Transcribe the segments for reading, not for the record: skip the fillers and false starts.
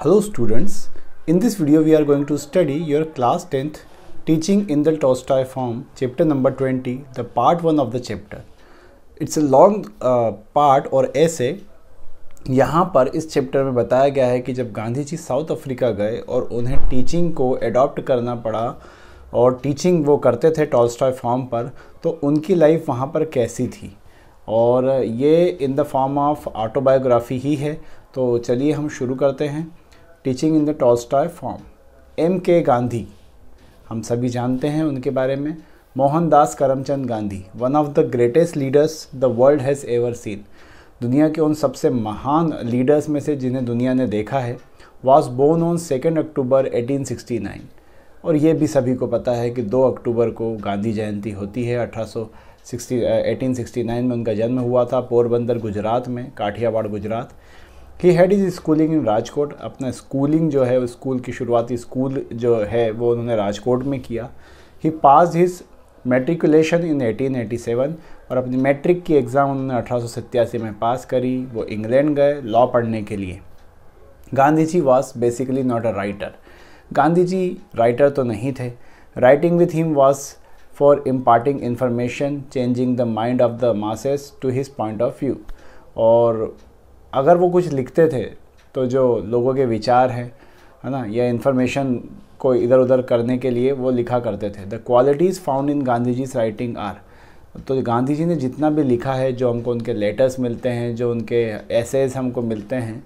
Hello students, in this video we are going to study your class 10th teaching in the Tolstoy form chapter number 20, the part 1 of the chapter. It's a long part और essay. यहाँ पर इस chapter में बताया गया है कि जब गांधी जी साउथ अफ्रीका गए और उन्हें टीचिंग को एडॉप्ट करना पड़ा और टीचिंग वो करते थे टॉल्स्टॉय फॉर्म पर, तो उनकी लाइफ वहाँ पर कैसी थी, और ये in the form of autobiography ही है. तो चलिए हम शुरू करते हैं. Teaching in the Tolstoy form. M.K. Gandhi हम सभी जानते हैं उनके बारे में. Mohandas Karamchand Gandhi, one of the greatest leaders the world has ever seen, दुनिया के उन सबसे महान लीडर्स में से जिन्हें दुनिया ने देखा है. वॉज बोर्न ऑन 2 अक्टूबर 1869, और ये भी सभी को पता है कि 2 अक्टूबर को गांधी जयंती होती है. 1869 में उनका जन्म हुआ था पोरबंदर गुजरात में, Kathiawad Gujarat. He had his schooling in Rajkot, अपना स्कूलिंग जो है, स्कूल की शुरुआती स्कूल जो है वो उन्होंने राजकोट में किया. ही पास हिज मेट्रिकुलेशन इन 1887, और अपनी मैट्रिक की एग्ज़ाम उन्होंने 1887 में पास करी. वो इंग्लैंड गए लॉ पढ़ने के लिए. Gandhi ji was basically not a writer. Gandhi ji writer तो नहीं थे. Writing with him was for imparting information, changing the mind of the masses to his point of view. और अगर वो कुछ लिखते थे तो जो लोगों के विचार हैं, है ना, या इन्फॉर्मेशन को इधर उधर करने के लिए वो लिखा करते थे. The qualities found in Gandhi ji's writing are, तो गांधी जी ने जितना भी लिखा है, जो हमको उनके लेटर्स मिलते हैं, जो उनके एसेज हमको मिलते हैं,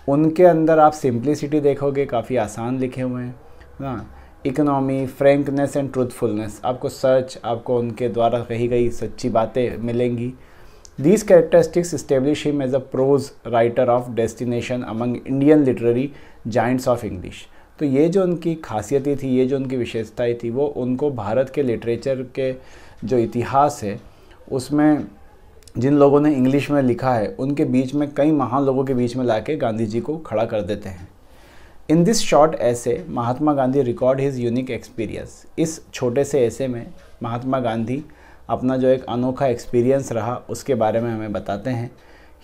उनके अंदर आप सिंप्लिसिटी देखोगे, काफ़ी आसान लिखे हुए हैं ना. इकोनॉमी, फ्रैंकनेस एंड ट्रूथफुलनेस, आपको सच, आपको उनके द्वारा कही गई सच्ची बातें मिलेंगी. These characteristics establish him as a prose writer of destination among Indian literary giants of English. तो ये जो उनकी खासियतें थी, ये जो उनकी विशेषताएं थी, वो उनको भारत के लिटरेचर के जो इतिहास है उसमें जिन लोगों ने इंग्लिश में लिखा है उनके बीच में, कई महान लोगों के बीच में लाके गांधी जी को खड़ा कर देते हैं. इन this short essay Mahatma Gandhi record his unique experience. इस छोटे से ऐसे में महात्मा गांधी अपना जो एक अनोखा एक्सपीरियंस रहा उसके बारे में हमें बताते हैं.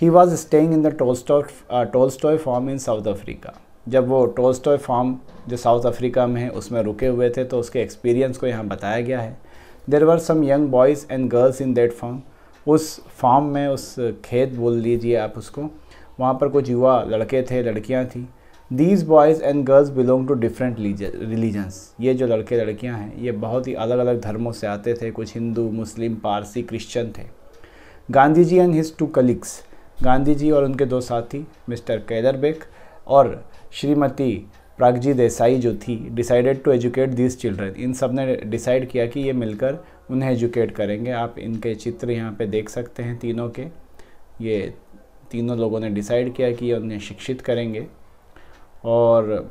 He was staying in the Tolstoy form in south Africa. जब वो टॉल्स्टॉय फॉर्म जो साउथ अफ्रीका में है उसमें रुके हुए थे, तो उसके एक्सपीरियंस को यहाँ बताया गया है. There were some young boys and girls in that farm. उस फॉर्म में, उस खेत बोल लीजिए आप उसको, वहाँ पर कुछ युवा लड़के थे, लड़कियाँ थी. These boys and girls belong to different religions. ये जो लड़के लड़कियां हैं ये बहुत ही अलग अलग धर्मों से आते थे. कुछ हिंदू, मुस्लिम, पारसी, क्रिश्चियन थे. Gandhi ji and his 2 colleagues, Gandhi ji और उनके 2 साथी मिस्टर कैदरबेक और श्रीमती प्रागजी देसाई जो थी, decided to educate these children. इन सब ने डिसाइड किया कि ये मिलकर उन्हें एजुकेट करेंगे. आप इनके चित्र यहाँ पे देख सकते हैं तीनों के. ये तीनों लोगों ने डिसाइड किया कि ये उन्हें शिक्षित करेंगे. और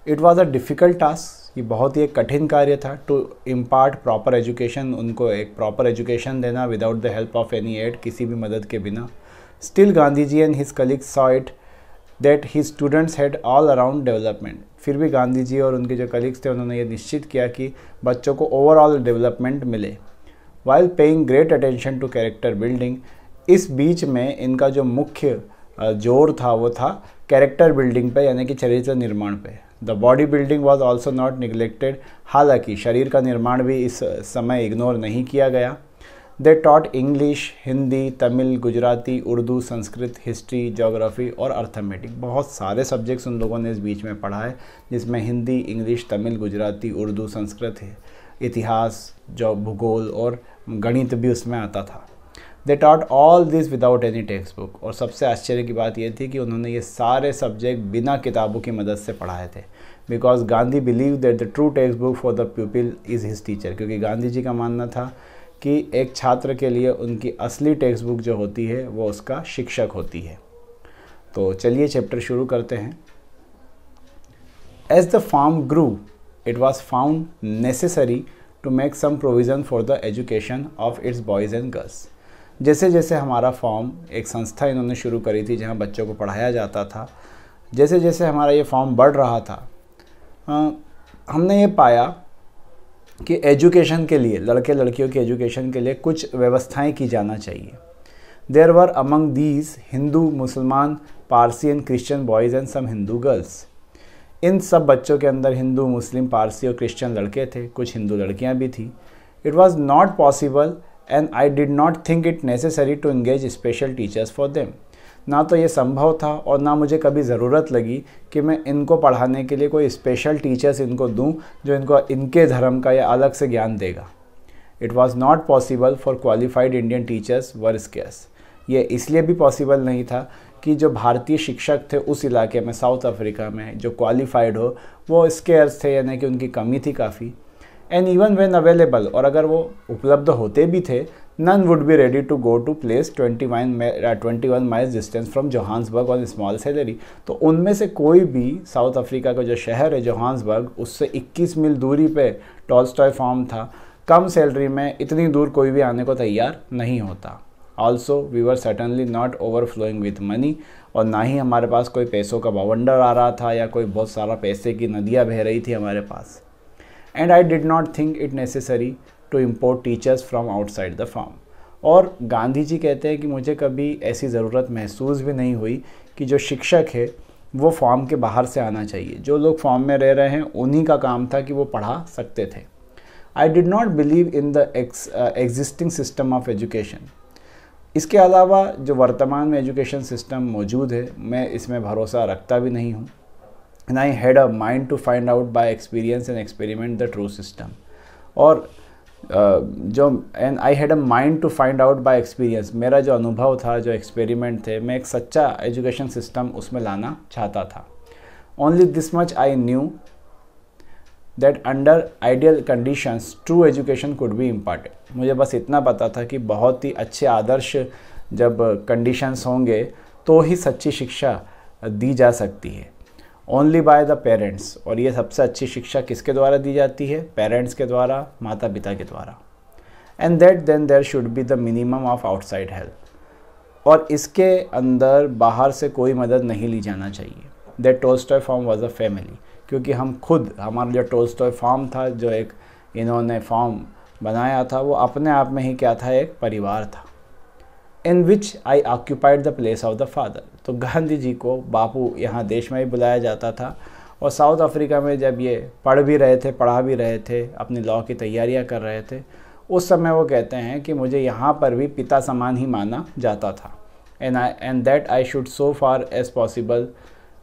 it was a difficult task, ये बहुत ही एक कठिन कार्य था. टू इम्पार्ट प्रॉपर एजुकेशन, उनको एक प्रॉपर एजुकेशन देना without the help of any aid, किसी भी मदद के बिना. Still Gandhi ji and his colleagues saw it that his students had all around development. फिर भी गांधी जी और उनके जो कलीग्स थे उन्होंने ये निश्चित किया कि बच्चों को ओवरऑल डेवलपमेंट मिले. While paying great attention to character building, इस बीच में इनका जो मुख्य जोर था वो था कैरेक्टर बिल्डिंग पे, यानी कि चरित्र निर्माण पे. The body building was also not neglected, हालांकि शरीर का निर्माण भी इस समय इग्नोर नहीं किया गया. They taught English, Hindi, Tamil, Gujarati, Urdu, Sanskrit, history, geography और अर्थमेटिक. बहुत सारे सब्जेक्ट्स उन लोगों ने इस बीच में पढ़ा है, जिसमें हिंदी, इंग्लिश, तमिल, गुजराती, उर्दू, संस्कृत है, इतिहास, जो भूगोल और गणित भी उसमें आता था. They taught all this without any text book. और सबसे आश्चर्य की बात यह थी कि उन्होंने ये सारे सब्जेक्ट बिना किताबों की मदद से पढ़ाए थे. Because Gandhi believe that the true text book for the प्यूपिल is his teacher. क्योंकि गांधी जी का मानना था कि एक छात्र के लिए उनकी असली टेक्स्ट बुक जो होती है वो उसका शिक्षक होती है. तो चलिए चैप्टर शुरू करते हैं. As the farm grew it was found necessary to make some provision for the education of its boys and girls. जैसे जैसे हमारा फॉर्म, एक संस्था इन्होंने शुरू करी थी जहाँ बच्चों को पढ़ाया जाता था, जैसे जैसे हमारा ये फॉर्म बढ़ रहा था, हमने ये पाया कि एजुकेशन के लिए, लड़के लड़कियों की एजुकेशन के लिए कुछ व्यवस्थाएं की जाना चाहिए. There were among these Hindu, Musalman, Parsi and Christian boys and some Hindu girls. इन सब बच्चों के अंदर हिंदू, मुस्लिम, पारसी और क्रिश्चियन लड़के थे, कुछ हिंदू लड़कियां भी थी। It was not possible and I did not think it necessary to engage special teachers for them. ना तो ये संभव था और ना मुझे कभी ज़रूरत लगी कि मैं इनको पढ़ाने के लिए कोई स्पेशल टीचर्स इनको दूं जो इनको इनके धर्म का या अलग से ज्ञान देगा। It was not possible for qualified Indian teachers were scarce. ये इसलिए भी पॉसिबल नहीं था कि जो भारतीय शिक्षक थे उस इलाके में, साउथ अफ्रीका में, जो क्वालिफाइड हो वो स्केर्स थे, यानी कि उनकी कमी थी काफ़ी। एंड इवन व्हेन अवेलेबल, और अगर वो उपलब्ध होते भी थे, none would be ready to go to place 21 miles distance from Johannesburg on small salary. तो उनमें से कोई भी साउथ अफ्रीका का जो शहर है जोहान्सबर्ग, उससे 21 मील दूरी पे टॉल्स्टॉय फार्म था, कम सैलरी में इतनी दूर कोई भी आने को तैयार नहीं होता। Also we were certainly not overflowing with money, और ना ही हमारे पास कोई पैसों का बवंडर आ रहा था या कोई बहुत सारा पैसे की नदियाँ बह रही थी हमारे पास। And I did not think it necessary to import teachers from outside the farm. और गांधी जी कहते हैं कि मुझे कभी ऐसी ज़रूरत महसूस भी नहीं हुई कि जो शिक्षक है वो फॉर्म के बाहर से आना चाहिए। जो लोग फॉर्म में रह रहे हैं उन्हीं का काम था कि वो पढ़ा सकते थे। आई did not believe in the existing system of education. इसके अलावा जो वर्तमान में एजुकेशन सिस्टम मौजूद है, मैं इसमें भरोसा रखता भी नहीं हूँ। And I had a mind to find out by experience and experiment the true system. और and I had a mind to find out by experience, मेरा जो अनुभव था, जो एक्सपेरिमेंट थे, मैं एक सच्चा एजुकेशन सिस्टम उसमें लाना चाहता था। Only this much I knew that under ideal conditions true education could be imparted. मुझे बस इतना पता था कि बहुत ही अच्छे आदर्श जब कंडीशंस होंगे तो ही सच्ची शिक्षा दी जा सकती है। ओनली बाय द पेरेंट्स, और ये सबसे अच्छी शिक्षा किसके द्वारा दी जाती है? पेरेंट्स के द्वारा, माता पिता के द्वारा। And that then there should be the minimum of outside help, और इसके अंदर बाहर से कोई मदद नहीं ली जाना चाहिए। That Tolstoy farm was a family, क्योंकि हम खुद, हमारा जो टॉल्स्टॉय फार्म था, जो एक इन्होंने फार्म बनाया था, वो अपने आप में ही क्या था? एक परिवार था। In which I occupied the place of the father. तो गांधी जी को बापू यहाँ देश में भी बुलाया जाता था, और साउथ अफ्रीका में जब ये पढ़ा भी रहे थे, अपनी लॉ की तैयारियाँ कर रहे थे, उस समय वो कहते हैं कि मुझे यहाँ पर भी पिता समान ही माना जाता था। And that I should so far as possible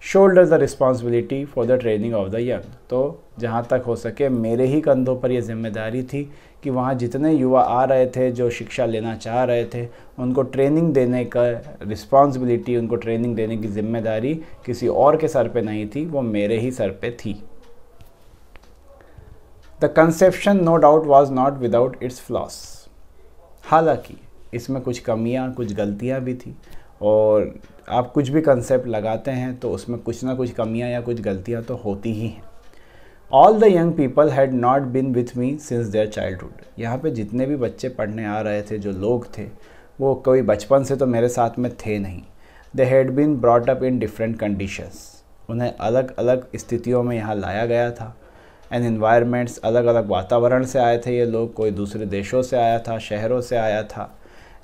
shoulder the responsibility for the training of the young. तो जहाँ तक हो सके मेरे ही कंधों पर यह जिम्मेदारी थी कि वहाँ जितने युवा आ रहे थे, जो शिक्षा लेना चाह रहे थे, उनको ट्रेनिंग देने का रिस्पॉन्सिबिलिटी, उनको ट्रेनिंग देने की जिम्मेदारी किसी और के सर पे नहीं थी, वो मेरे ही सर पे थी। The conception no doubt was not without its flaws. हालांकि इसमें कुछ कमियाँ, कुछ गलतियाँ भी थी, और आप कुछ भी कंसेप्ट लगाते हैं तो उसमें कुछ ना कुछ कमियां या कुछ गलतियां तो होती ही हैं। All the young people had not been with me since their childhood. यहाँ पे जितने भी बच्चे पढ़ने आ रहे थे, जो लोग थे, वो कोई बचपन से तो मेरे साथ में थे नहीं। They had been brought up in different conditions. उन्हें अलग अलग स्थितियों में यहाँ लाया गया था। एंड इन्वायरमेंट्स, अलग अलग वातावरण से आए थे ये लोग, कोई दूसरे देशों से आया था, शहरों से आया था।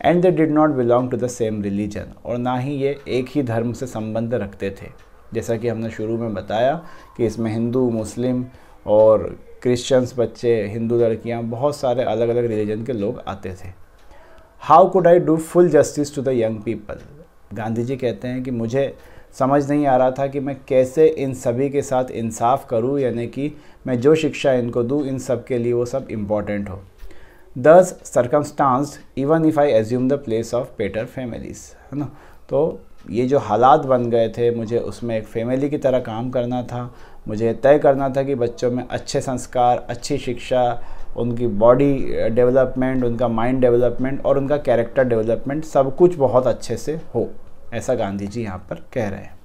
And they did not belong to the same religion, और ना ही ये एक ही धर्म से संबंध रखते थे। जैसा कि हमने शुरू में बताया कि इसमें हिंदू, मुस्लिम और क्रिश्चियंस बच्चे, हिंदू लड़कियां, बहुत सारे अलग अलग रिलीजन के लोग आते थे। How could I do full justice to the young people. Gandhi ji कहते हैं कि मुझे समझ नहीं आ रहा था कि मैं कैसे इन सभी के साथ इंसाफ करूं, यानी कि मैं जो शिक्षा इनको दूं, इन सब के लिए वो सब इम्पॉर्टेंट हो। Thus circumstanced even if I assume the place of better families, है ना। तो ये जो हालात बन गए थे, मुझे उसमें एक फैमिली की तरह काम करना था। मुझे तय करना था कि बच्चों में अच्छे संस्कार, अच्छी शिक्षा, उनकी बॉडी डेवलपमेंट, उनका माइंड डेवलपमेंट और उनका कैरेक्टर डेवलपमेंट सब कुछ बहुत अच्छे से हो, ऐसा गांधी जी यहाँ पर कह रहे हैं।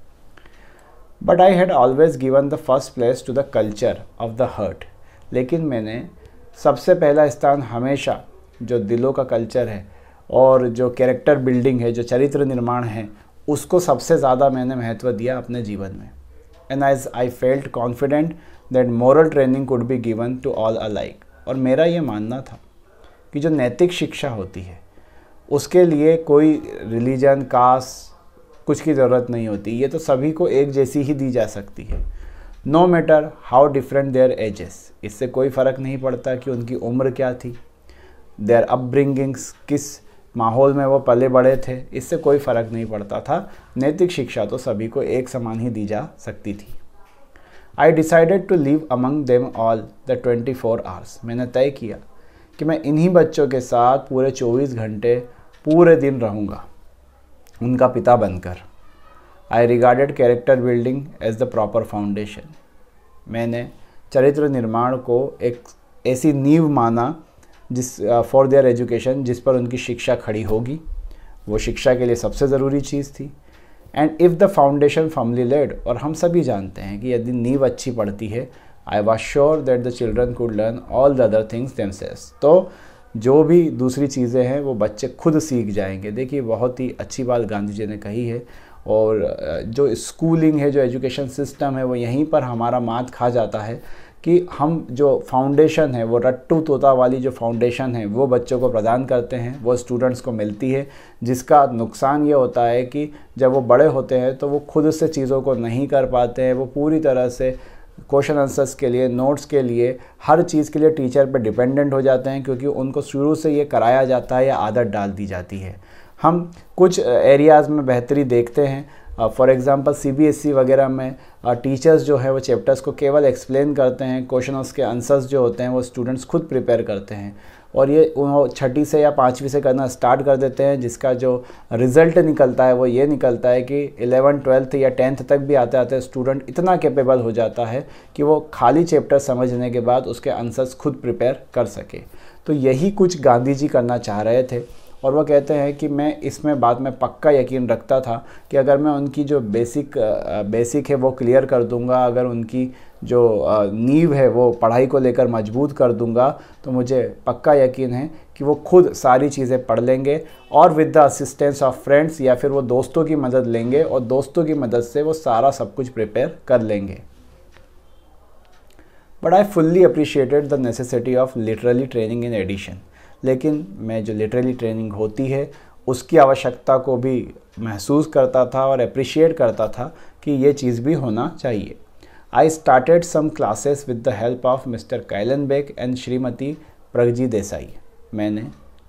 But I had always given the first place to the culture of the heart. लेकिन मैंने सबसे पहला स्थान हमेशा जो दिलों का कल्चर है और जो कैरेक्टर बिल्डिंग है, जो चरित्र निर्माण है, उसको सबसे ज़्यादा मैंने महत्व दिया अपने जीवन में। And as I felt confident that moral training could be given to all alike. और मेरा ये मानना था कि जो नैतिक शिक्षा होती है उसके लिए कोई रिलीजन, कास्ट कुछ की ज़रूरत नहीं होती, ये तो सभी को एक जैसी ही दी जा सकती है। No matter how different their ages, इससे कोई फ़र्क नहीं पड़ता कि उनकी उम्र क्या थी, देयर अपब्रिंगिंग्स, किस माहौल में वो पले बड़े थे, इससे कोई फ़र्क नहीं पड़ता था। नैतिक शिक्षा तो सभी को एक समान ही दी जा सकती थी। I decided to live among them all the 24 hours, मैंने तय किया कि मैं इन्हीं बच्चों के साथ पूरे 24 घंटे पूरे दिन रहूँगा, उनका पिता बनकर। I regarded character building as the proper foundation, मैंने चरित्र निर्माण को एक ऐसी नींव माना जिस फॉर देयर एजुकेशन, जिस पर उनकी शिक्षा खड़ी होगी। वो शिक्षा के लिए सबसे ज़रूरी चीज़ थी। And if the foundation firmly laid, और हम सभी जानते हैं कि यदि नींव अच्छी पड़ती है, I was sure that the children could learn all the other things themselves, तो जो भी दूसरी चीज़ें हैं वो बच्चे खुद सीख जाएंगे। देखिए बहुत ही अच्छी बात गांधी जी ने कही है, और जो स्कूलिंग है, जो एजुकेशन सिस्टम है, वो यहीं पर हमारा मात खा जाता है कि हम जो फाउंडेशन है, वो रट्टू तोता वाली जो फाउंडेशन है वो बच्चों को प्रदान करते हैं, वो स्टूडेंट्स को मिलती है, जिसका नुकसान ये होता है कि जब वो बड़े होते हैं तो वो खुद से चीज़ों को नहीं कर पाते हैं। वो पूरी तरह से क्वेश्चन आंसर्स के लिए, नोट्स के लिए, हर चीज़ के लिए टीचर पे डिपेंडेंट हो जाते हैं, क्योंकि उनको शुरू से ये कराया जाता है या आदत डाल दी जाती है। हम कुछ एरियाज़ में बेहतरी देखते हैं, फॉर एग्ज़ाम्पल CBSE वगैरह में टीचर्स जो है वो चैप्टर्स को केवल एक्सप्लेन करते हैं, क्वेश्चन उसके आंसर्स जो होते हैं वो स्टूडेंट्स खुद प्रिपेयर करते हैं, और ये छठी से या 5वीं से करना स्टार्ट कर देते हैं, जिसका जो रिज़ल्ट निकलता है वो ये निकलता है कि 11th 12th या 10th तक भी आते आते स्टूडेंट इतना कैपेबल हो जाता है कि वो खाली चैप्टर समझने के बाद उसके आंसर्स खुद प्रिपेयर कर सके। तो यही कुछ गांधी जी करना चाह रहे थे, और वो कहते हैं कि मैं इसमें बात में पक्का यकीन रखता था कि अगर मैं उनकी जो बेसिक है वो क्लियर कर दूंगा, अगर उनकी जो नींव है वो पढ़ाई को लेकर मजबूत कर दूंगा, तो मुझे पक्का यकीन है कि वो खुद सारी चीज़ें पढ़ लेंगे, और with the assistance of friends, या फिर वो दोस्तों की मदद लेंगे और दोस्तों की मदद से वो सारा सब कुछ प्रिपेयर कर लेंगे। But I fully appreciated the necessity of literally training in addition, लेकिन मैं जो लिटरली ट्रेनिंग होती है उसकी आवश्यकता को भी महसूस करता था और अप्रिशिएट करता था कि ये चीज़ भी होना चाहिए। I started some classes with the help of mister Kallenbach and Shrimati Pragji Desai, मैंने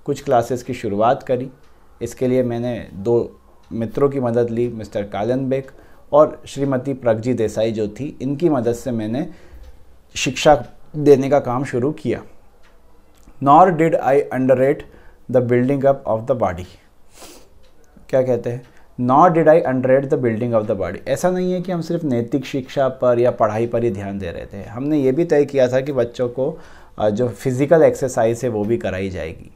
कुछ क्लासेस की शुरुआत करी। इसके लिए मैंने 2 मित्रों की मदद ली, मिस्टर कैलनबेक और श्रीमती प्रगजी देसाई जो थी, इनकी मदद से मैंने शिक्षा देने का काम शुरू किया। Nor did I underrate the building up of the body, क्या कहते हैं, nor did I underrate the building of the body. ऐसा नहीं है कि हम सिर्फ नैतिक शिक्षा पर या पढ़ाई पर ही ध्यान दे रहे थे, हमने ये भी तय किया था कि बच्चों को जो फिज़िकल एक्सरसाइज है वो भी कराई जाएगी।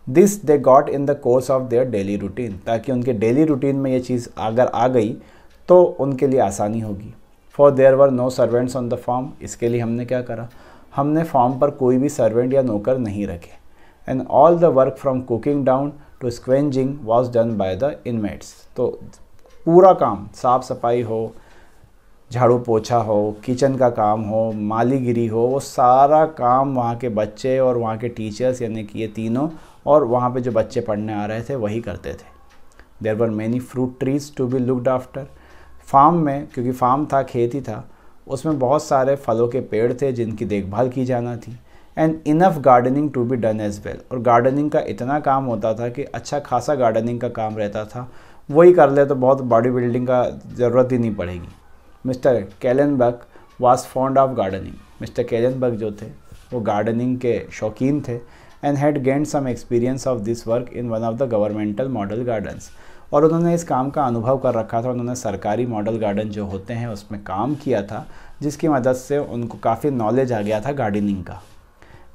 This they got in the course of their daily routine, ताकि उनके डेली रूटीन में ये चीज़ अगर आ गई तो उनके लिए आसानी होगी। For there were no servants on the farm, इसके लिए हमने क्या करा, हमने फॉर्म पर कोई भी सर्वेंट या नौकर नहीं रखे। And all the work from cooking down to scavenging was done by the inmates, तो पूरा काम, साफ़ सफाई हो, झाड़ू पोछा हो, किचन का काम हो, मालीगिरी हो, वो सारा काम वहाँ के बच्चे और वहाँ के टीचर्स, यानी कि ये तीनों, और वहाँ पे जो बच्चे पढ़ने आ रहे थे वही करते थे। There were many fruit trees to be looked after, farm में, क्योंकि फार्म था, खेती था, उसमें बहुत सारे फलों के पेड़ थे जिनकी देखभाल की जाना थी। And enough gardening to be done as well, और गार्डनिंग का इतना काम होता था कि अच्छा खासा गार्डनिंग का काम रहता था, वही कर ले तो बहुत बॉडी बिल्डिंग का ज़रूरत ही नहीं पड़ेगी। Mister Kallenberg was fond of gardening, mister Kallenberg जो थे वो गार्डनिंग के शौकीन थे। And had gained some experience of this work in one of the governmental model gardens, और उन्होंने इस काम का अनुभव कर रखा था, उन्होंने सरकारी मॉडल गार्डन जो होते हैं उसमें काम किया था, जिसकी मदद से उनको काफ़ी नॉलेज आ गया था गार्डनिंग का।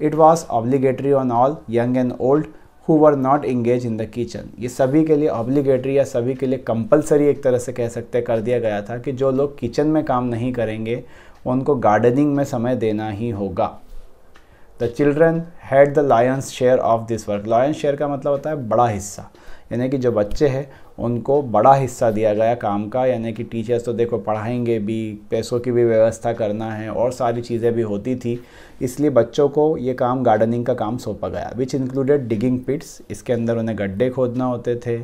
It was obligatory on all young and old who were not engage in the kitchen, ये सभी के लिए ऑब्लिगेटरी या सभी के लिए कंपलसरी एक तरह से कह सकते कर दिया गया था कि जो लोग किचन में काम नहीं करेंगे उनको गार्डनिंग में समय देना ही होगा। The children had the Lions share of this work, Lions share का मतलब होता है बड़ा हिस्सा, यानी कि जो बच्चे हैं उनको बड़ा हिस्सा दिया गया काम का, यानी कि टीचर्स तो देखो पढ़ाएंगे भी, पैसों की भी व्यवस्था करना है और सारी चीज़ें भी होती थी, इसलिए बच्चों को ये काम गार्डनिंग का काम सौंपा गया, विच इंक्लूडेड डिगिंग पिट्स। इसके अंदर उन्हें गड्ढे खोदना होते थे,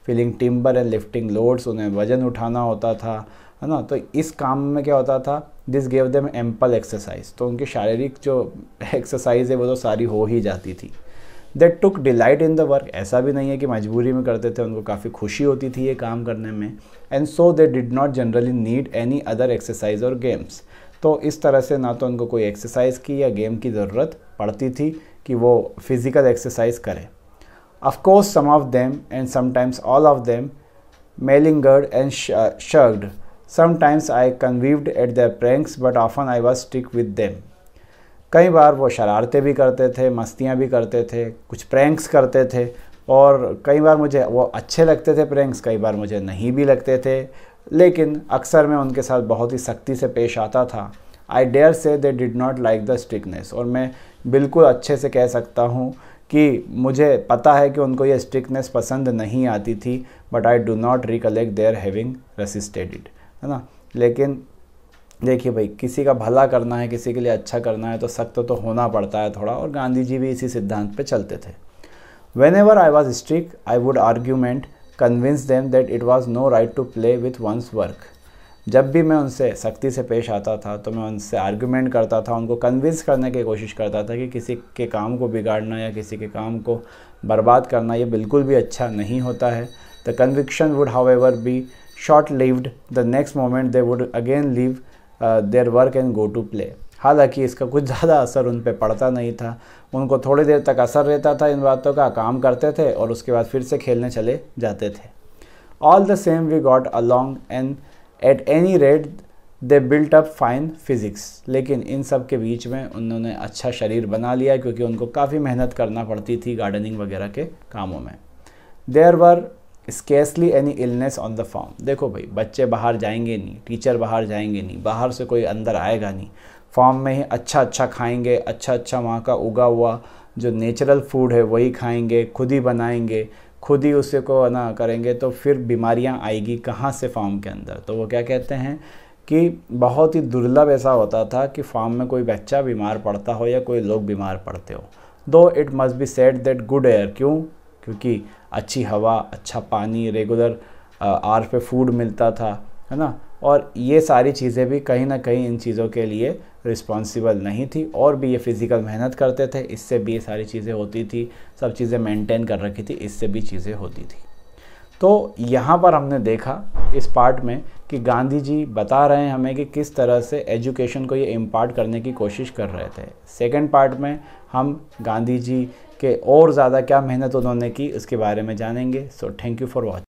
filling timber and lifting loads, उन्हें वजन उठाना होता था, है ना। तो इस काम में क्या होता था, this gave them ample exercise, तो उनकी शारीरिक जो एक्सरसाइज है वो तो सारी हो ही जाती थी। दे टुक डिलाइट इन द वर्क, ऐसा भी नहीं है कि मजबूरी में करते थे, उनको काफ़ी खुशी होती थी ये काम करने में। And so they did not generally need any other exercise और गेम्स, तो इस तरह से ना तो उनको कोई एक्सरसाइज की या गेम की ज़रूरत पड़ती थी कि वो फिज़िकल एक्सरसाइज करें। Of course, some of them and sometimes all of them malingered and shirked. Sometimes I connived at their pranks, but often I was strict with them. कई बार वो शरारतें भी करते थे, मस्तियाँ भी करते थे, कुछ प्रैंक्स करते थे, और कई बार मुझे वो अच्छे लगते थे प्रैंक्स, कई बार मुझे नहीं भी लगते थे, लेकिन अक्सर मैं उनके साथ बहुत ही सख्ती से पेश आता था। I dare say they did not like the strictness, और मैं बिल्कुल अच्छे से कह सकता हूँ कि मुझे पता है कि उनको ये स्ट्रिक्टनेस पसंद नहीं आती थी, but I do not recollect their having resisted it, है ना। लेकिन देखिए भाई, किसी का भला करना है, किसी के लिए अच्छा करना है तो सख्त तो होना पड़ता है थोड़ा, और गांधी जी भी इसी सिद्धांत पे चलते थे। Whenever I was strict I would argument convince them that it was no right to play with one's work. जब भी मैं उनसे सख्ती से पेश आता था तो मैं उनसे आर्गुमेंट करता था, उनको कन्विंस करने की कोशिश करता था कि किसी के काम को बिगाड़ना या किसी के काम को बर्बाद करना ये बिल्कुल भी अच्छा नहीं होता है। The conviction would however be short lived, the next moment they would again leave their work and go to play. हालांकि इसका कुछ ज़्यादा असर उन पर पड़ता नहीं था, उनको थोड़ी देर तक असर रहता था इन बातों का, काम करते थे और उसके बाद फिर से खेलने चले जाते थे। All the same we got along and at any rate they built up fine physics. लेकिन इन सब के बीच में उन्होंने अच्छा शरीर बना लिया, क्योंकि उनको काफ़ी मेहनत करना पड़ती थी गार्डनिंग वगैरह के कामों में। There were scarcely any illness on the farm. देखो भाई, बच्चे बाहर जाएंगे नहीं, टीचर बाहर जाएंगे नहीं, बाहर से कोई अंदर आएगा नहीं, फार्म में ही अच्छा अच्छा खाएंगे, अच्छा अच्छा वहाँ का उगा हुआ जो नेचुरल फूड है वही खाएंगे, खुद ही बनाएंगे, खुद ही उसे को ना करेंगे, तो फिर बीमारियां आएगी कहाँ से फार्म के अंदर। तो वो क्या कहते हैं कि बहुत ही दुर्लभ ऐसा होता था कि फार्म में कोई बच्चा बीमार पड़ता हो या कोई लोग बीमार पड़ते हो। दो it must be said that good air, क्यों? क्योंकि अच्छी हवा, अच्छा पानी, रेगुलर आवर पे फूड मिलता था, है ना। और ये सारी चीज़ें भी कहीं ना कहीं इन चीज़ों के लिए रिस्पॉन्सिबल नहीं थी, और भी ये फिज़िकल मेहनत करते थे, इससे भी ये सारी चीज़ें होती थी, सब चीज़ें मेंटेन कर रखी थी, इससे भी चीज़ें होती थी। तो यहाँ पर हमने देखा इस पार्ट में कि गांधी जी बता रहे हैं हमें कि किस तरह से एजुकेशन को ये इम्पार्ट करने की कोशिश कर रहे थे। सेकंड पार्ट में हम गांधी जी के और ज़्यादा क्या मेहनत उन्होंने की उसके बारे में जानेंगे। So thank you for watching.